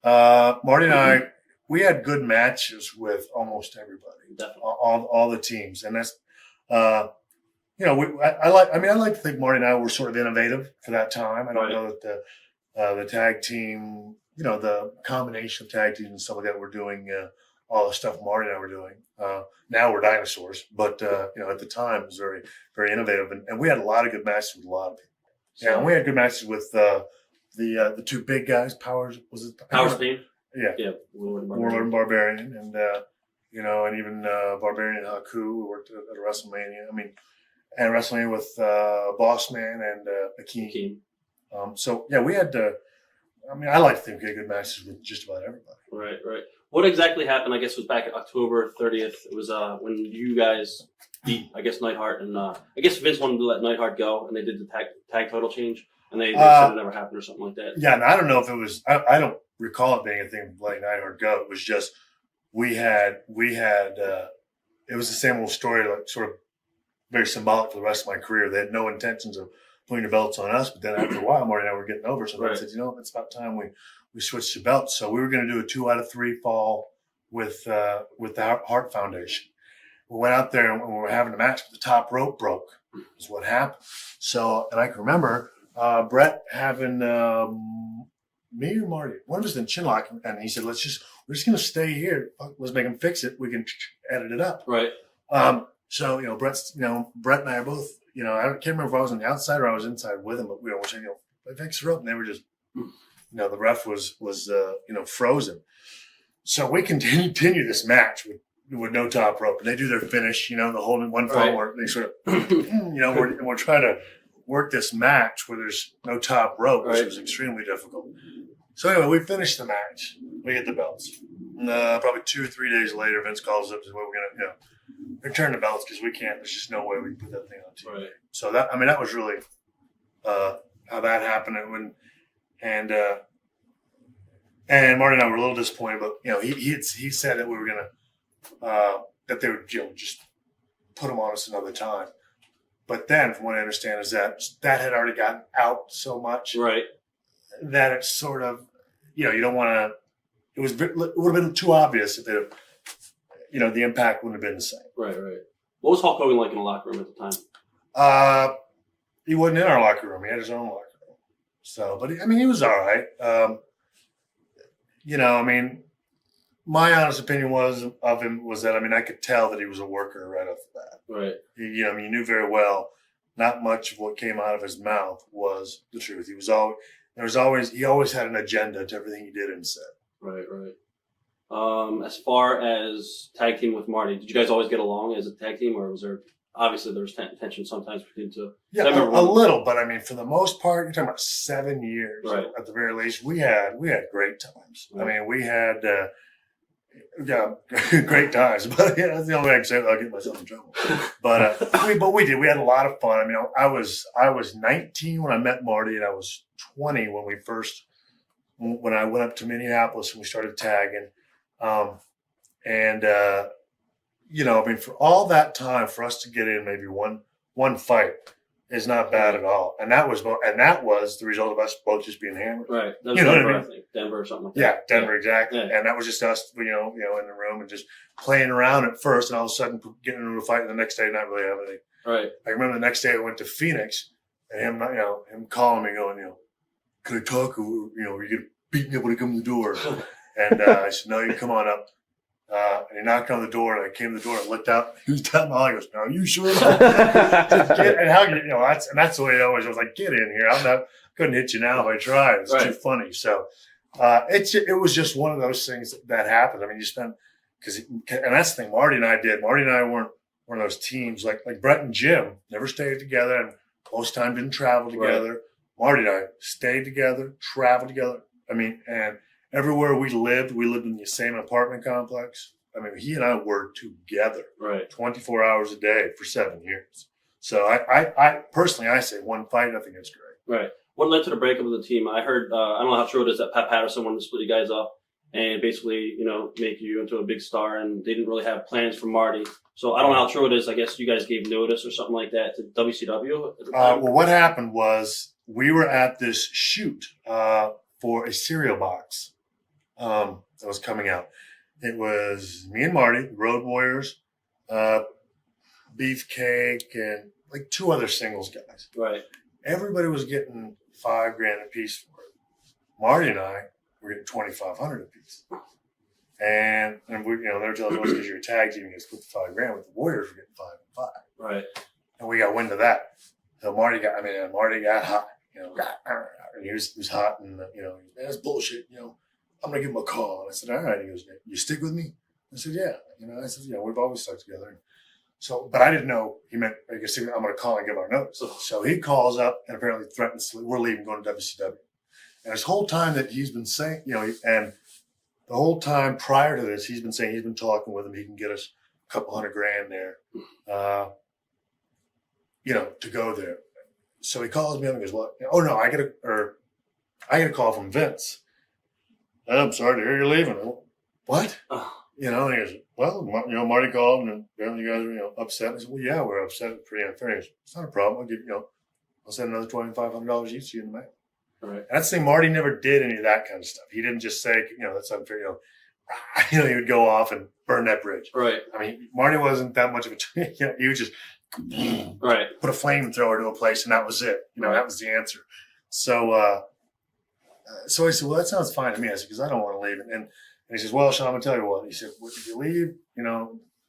Marty and I, we had good matches with almost everybody, Definitely. all the teams, and that's, I like to think Marty and I were sort of innovative for that time. I don't know that the tag team, the combination of tag teams and stuff like that, were doing all the stuff Marty and I were doing. Now we're dinosaurs, but at the time it was very, very innovative, and we had a lot of good matches with a lot of people. Yeah, and we had good matches with the two big guys. Powers Speed? Yeah, Warlord and Barbarian, and and even Barbarian and Haku, who worked at WrestleMania. And WrestleMania with Boss Man and Akeem. We had. I like to think we had good matches with just about everybody. Right. What exactly happened? I guess it was back October 30th. It was when you guys beat, I guess, Neidhart, and I guess Vince wanted to let Neidhart go, and they did the tag title change, and they said it never happened or something like that. Yeah, and I don't know if it was. I don't recall it being a thing letting Neidhart go. It was just we had. It was the same old story, like sort of very symbolic for the rest of my career. They had no intentions of putting the belts on us, but then after a while, Marty and I were getting over. So they said, it's about time we switched the belts. So we were going to do a 2 out of 3 fall with the Hart Foundation. We went out there and we were having a match, but the top rope broke is what happened. So, and I can remember Brett having me or Marty, one of us in chinlock, and he said, we're just going to stay here. Let's make him fix it. We can edit it up. Right. So, Brett and I are both, I can't remember if I was on the outside or I was inside with him, but we're saying, fix her up. And they were just, the ref was frozen. So we continue this match with no top rope. And they do their finish, the holding one forward. They sort of, we're trying to work this match where there's no top rope, which was extremely difficult. So anyway, we finished the match. We get the belts. Probably 2 or 3 days later, Vince calls up and says, well, we're going to, return the belts because we can't. There's just no way we can put that thing on TV. Right. So that was really how that happened. And Marty and I were a little disappointed, but he said that we were gonna that they would just put them on us another time. But then, from what I understand, is that had already gotten out so much, right, that it's sort of you don't want to. It would have been too obvious if they. The impact wouldn't have been the same. Right. What was Hulk Hogan like in the locker room at the time? He wasn't in our locker room. He had his own locker room. So, but he was all right. My honest opinion of him was that, I could tell that he was a worker right off the bat. Right. You knew very well not much of what came out of his mouth was the truth. He always had an agenda to everything he did and said. Right. As far as tag team with Marty, did you guys always get along as a tag team, or was there tension sometimes between the two? Yeah, a little, but for the most part, you're talking about 7 years at the very least. We had great times. Right. We had great times, but that's the only way I can say it without getting myself in trouble. But we did. We had a lot of fun. I was 19 when I met Marty, and I was 20 when I went up to Minneapolis and we started tagging. For all that time for us to get in maybe one fight is not bad at all. And that was the result of us both just being hammered. Right. That was Denver, I think. Denver or something like that. Yeah, Denver, exactly. Yeah. And that was just us, in the room and just playing around at first, and all of a sudden getting into a fight, and the next day not really having anything. Right. I remember the next day I went to Phoenix, and him calling me going, could I talk, or are you gonna beat me up when I come to the door? And I said, no, you come on up. And he knocked on the door, and I came to the door and looked out. He was down the hall. He goes, "Are you sure?" And that's the way it always was. Like, get in here. Couldn't hit you now if I tried. It's too funny. So it was just one of those things that happened. You spent and that's the thing. Marty and I did. Marty and I weren't one of those teams like Brett and Jim never stayed together, and most time didn't travel together. Right. Marty and I stayed together, traveled together. And everywhere we lived in the same apartment complex. He and I were together 24 hours a day for 7 years. So I personally, I say one fight, I think it's great. Right. What led to the breakup of the team? I heard, I don't know how true it is that Pat Patterson wanted to split you guys up and basically, make you into a big star, and they didn't really have plans for Marty. So I don't know how true it is. I guess you guys gave notice or something like that to WCW at the time. Well, what happened was we were at this shoot for a cereal box. that was coming out. It was me and Marty, Road Warriors, Beefcake, and like 2 other singles guys. Right. Everybody was getting $5,000 a piece for it. Marty and I were getting $2,500 a piece. And we, they were telling us because you're a tag team, you split the $5,000 with the Warriors were getting 5 and 5. Right. And we got wind of that. So Marty got hot, and he was hot, and that's bullshit. I'm gonna give him a call. And I said, all right. He goes, you stick with me? I said, yeah. I said, we've always stuck together. So, but I didn't know he meant, I guess, I'm gonna call and give our notice. So he calls up and apparently threatens we're leaving, going to WCW. And this whole time that he's been saying, and the whole time prior to this, he's been saying he's been talking with him. He can get us a couple $100,000 there, to go there. So he calls me up and goes, "What? Oh no, I get a call from Vince. I'm sorry to hear you're leaving." What? And he goes, "Well, Marty called and apparently you guys are upset." I said, "Well, yeah, we're upset. It's pretty unfair." He goes, "It's not a problem. I'll give I'll send another $2,500 each to you in the mail." Right. And that's the thing. Marty never did any of that kind of stuff. He didn't just say, that's unfair. He would go off and burn that bridge. Right. I mean, Marty wasn't that much of a. He would just right. put a flamethrower to a place, and that was it. That was the answer. So, so I said, "Well, that sounds fine to me." I said, "Because I don't want to leave." And he says, "Well, Shawn, I'm gonna tell you what." He said, "Well, if you leave,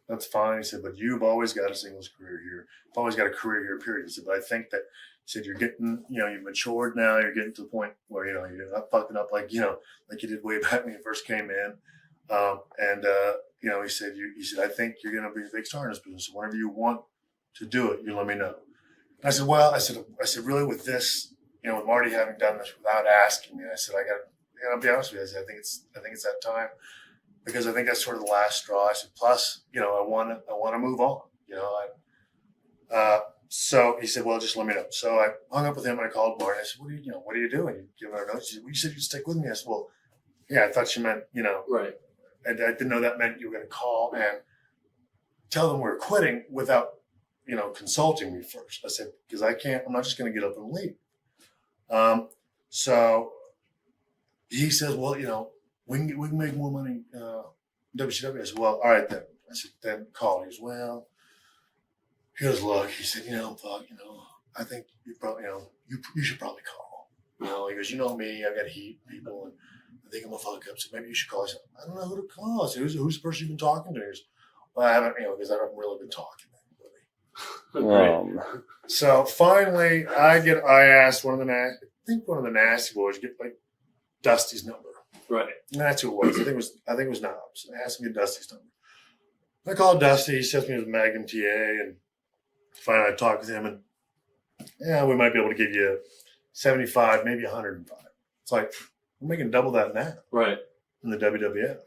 that's fine." He said, "But you've always got a singles career here. You've always got a career here, period." He said, "But I think that." He said, "You're getting, you've matured now. You're getting to the point where, you're not fucking up like you did way back when you first came in." He said, "I think you're going to be a big star in this business. So whenever you want to do it, you let me know." And I said, "Well," I said, "really with this, with Marty having done this without asking me," I said, I'll be honest with you. I said, I think it's that time because I think that's sort of the last straw." I said, "Plus, I want to move on, So he said, "Well, just let me know." So I hung up with him and I called Marty. I said, "What are you doing? You giving her a notice?" He said, "Well, you said you'd stick with me." I said, "Well, yeah, I thought you meant, Right. I didn't know that meant you were going to call and tell them we're quitting without, consulting me first." I said, "Because I'm not just going to get up and leave." So he says, "Well, we can make more money, WCW." I said, "Well, all right then." I said, "Then call." He goes, "Well," he goes, "Look," he said, "Fuck, I think you probably, you should probably call." He goes, "You know me, I got heat, people, and I think I'm a fuck up, so maybe you should call." I said, "I don't know who to call." I said, who's the person you've been talking to?" He goes, "Well, I haven't, because I haven't really been talking to anybody." So finally, I asked one of the nasty boys, get like Dusty's number. Right. And that's who it was. I think it was Knobs. I asked him to get Dusty's number. I called Dusty. He sends me his Magnum TA, and finally I talked with him, and we might be able to give you 75, maybe 105. It's like we're making double that now. Right. In the WWF.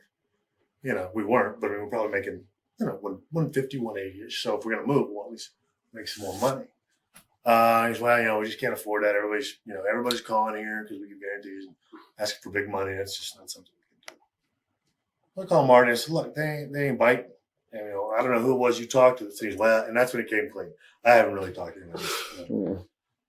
We weren't, but we're probably making 150, 180-ish. So if we're gonna move, we'll at least make some more money. He's, "Well, we just can't afford that. Everybody's calling here because we give guarantees and asking for big money. That's just not something we can do." I called Marty. I said, "Look, they ain't biting. And, I don't know who it was you talked to." The things, well, and that's when it came clean. I haven't really talked to him.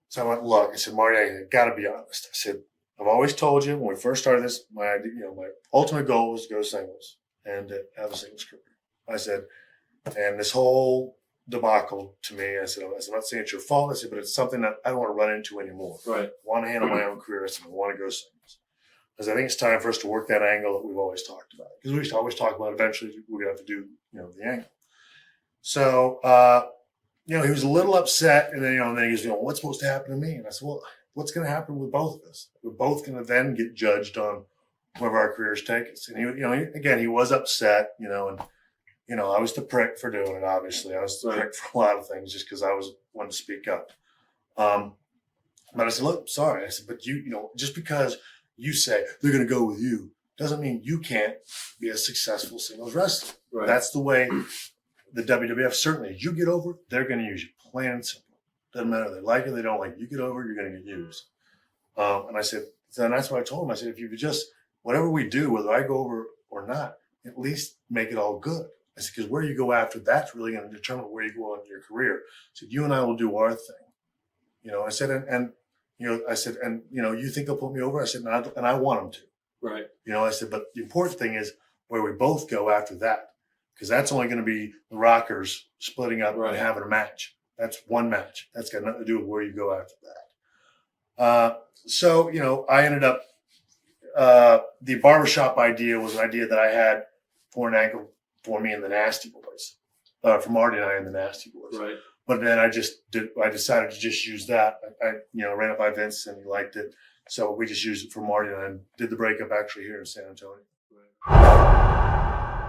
So I went, "Look," I said, "Marty, I got to be honest." I said, "I've always told you when we first started this, my idea, my ultimate goal was to go singles and have a singles career." I said, "And this whole debacle to me," I said, "I'm not saying it's your fault." I said, "But it's something that I don't want to run into anymore. Right. I want to handle my own career. I said, I want to go singles." Because I think it's time for us to work that angle that we've always talked about. Because we used to always talk about eventually we're going to have to do, the angle. So, he was a little upset. And then, then he goes, "What's supposed to happen to me?" And I said, "Well, what's going to happen with both of us? We're both going to then get judged on wherever our careers take us." And he was upset, and I was the prick for doing it. Obviously, I was the prick for a lot of things just because I was one to speak up. But I said, "Look, sorry." I said, "But just because you say they're going to go with you doesn't mean you can't be a successful singles wrestler." Right. That's the way the WWF certainly. You get over, they're going to use you. Plain and simple. Doesn't matter if they like it, they don't like it. You get over, you're going to get used. And I said, then that's what I told him. I said, "If you could just, whatever we do, whether I go over or not, at least make it all good." I said, "Because where you go after, that's really going to determine where you go in your career." I said, "You and I will do our thing." I said, and you think they'll put me over? I said, and I want them to. Right. You know, I said, but the important thing is where we both go after that, because that's only going to be the Rockers splitting up and having a match. That's one match. That's got nothing to do with where you go after that. So, you know, I ended up, the barbershop idea was an idea that I had for an angle for me and the Nasty Boys, for Marty and I and the Nasty Boys. Right. But then I decided to just use that. I you know, ran it by Vince and he liked it. So we just used it for Marty and I did the breakup actually here in San Antonio. Right.